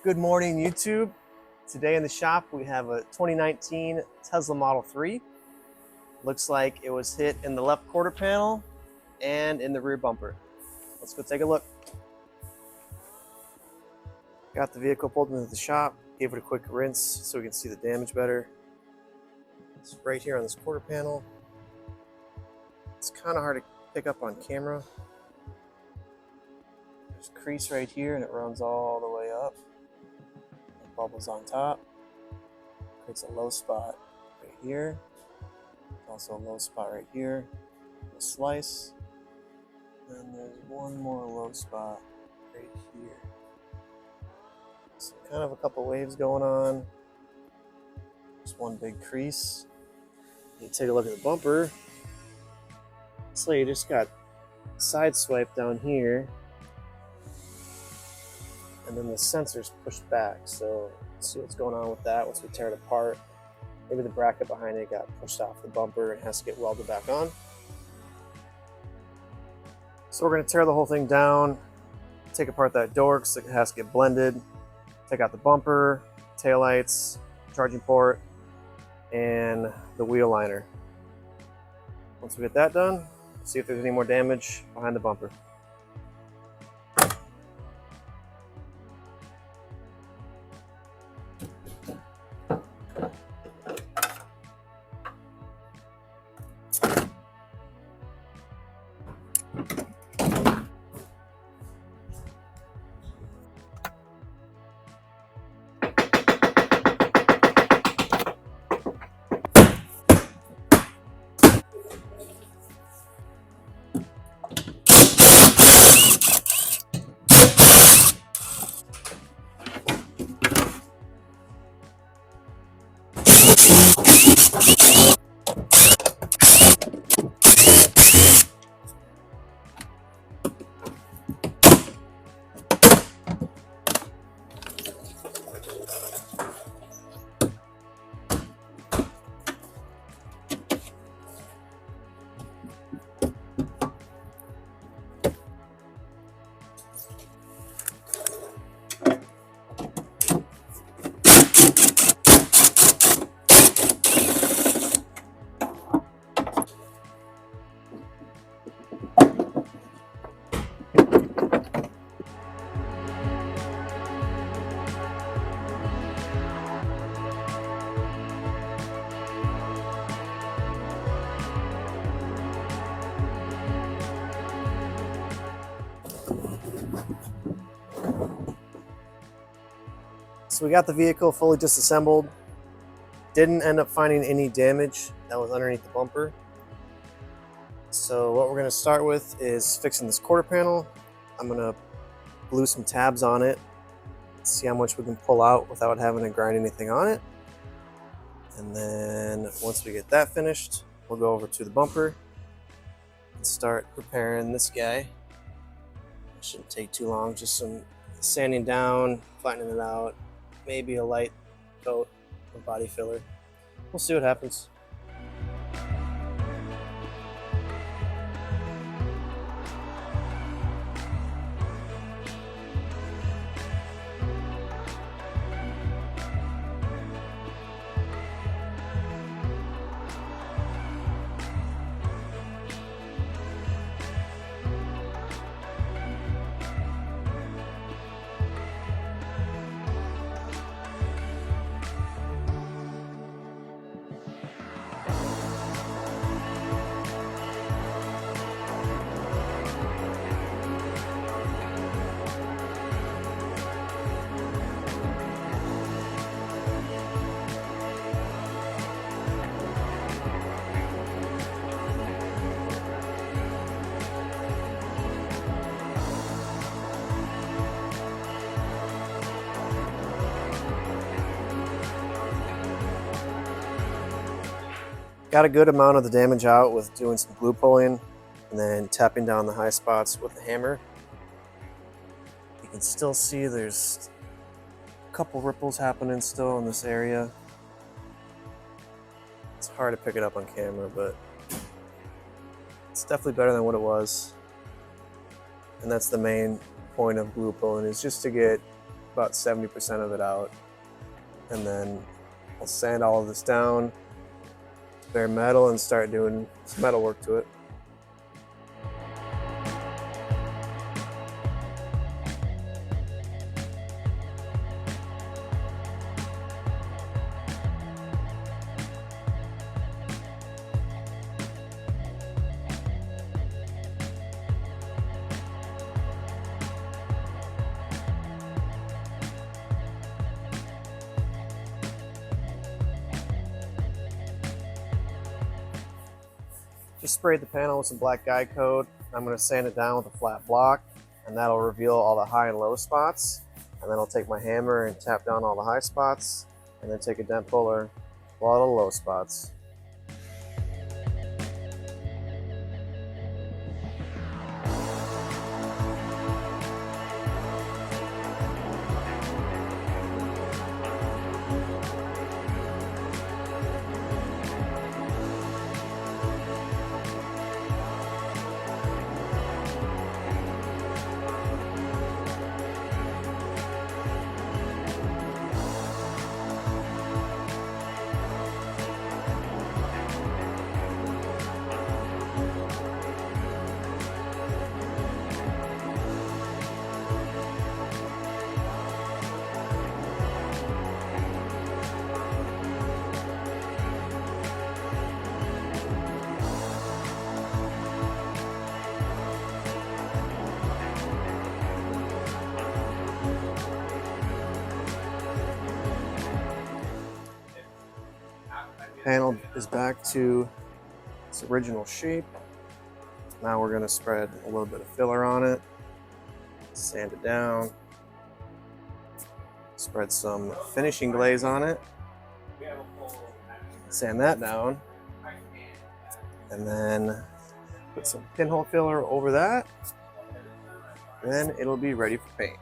Good morning, YouTube. Today in the shop we have a 2019 Tesla Model 3. Looks like it was hit in the left quarter panel and in the rear bumper. Let's go take a look. Got the vehicle pulled into the shop, gave it a quick rinse so we can see the damage better. It's right here on this quarter panel. It's kind of hard to pick up on camera. There's a crease right here and it runs all the way up. Bubbles on top, creates a low spot right here, also a low spot right here, a slice, and there's one more low spot right here. So kind of a couple waves going on, just one big crease. You take a look at the bumper, so you just got side swipe down here, and then the sensor's pushed back. So let's see what's going on with that once we tear it apart. Maybe the bracket behind it got pushed off the bumper and has to get welded back on. So we're going to tear the whole thing down, take apart that door because it has to get blended, take out the bumper, taillights, charging port, and the wheel liner. Once we get that done, see if there's any more damage behind the bumper. So we got the vehicle fully disassembled. Didn't end up finding any damage that was underneath the bumper. So what we're going to start with is fixing this quarter panel. I'm going to glue some tabs on it, see how much we can pull out without having to grind anything on it. And then once we get that finished, we'll go over to the bumper and start repairing this guy. It shouldn't take too long, just some sanding down, flattening it out, maybe a light coat of body filler. We'll see what happens. Got a good amount of the damage out with doing some glue pulling and then tapping down the high spots with the hammer. You can still see there's a couple ripples happening still in this area. It's hard to pick it up on camera, but it's definitely better than what it was. And that's the main point of glue pulling, is just to get about 70% of it out. And then I'll sand all of this down, bare metal, and start doing some metal work to it. Just sprayed the panel with some black guide coat. I'm going to sand it down with a flat block, and that'll reveal all the high and low spots. And then I'll take my hammer and tap down all the high spots, and then take a dent puller, pull out all the low spots. Panel is back to its original shape. Now we're going to spread a little bit of filler on it, sand it down, spread some finishing glaze on it, sand that down, and then put some pinhole filler over that. Then it'll be ready for paint.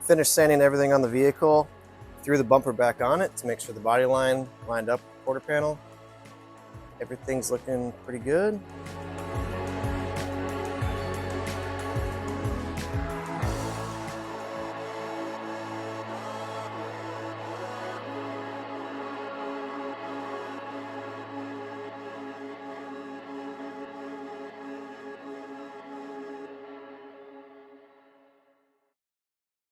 Finished sanding everything on the vehicle, threw the bumper back on it to make sure the body line lined up with the quarter panel. Everything's looking pretty good.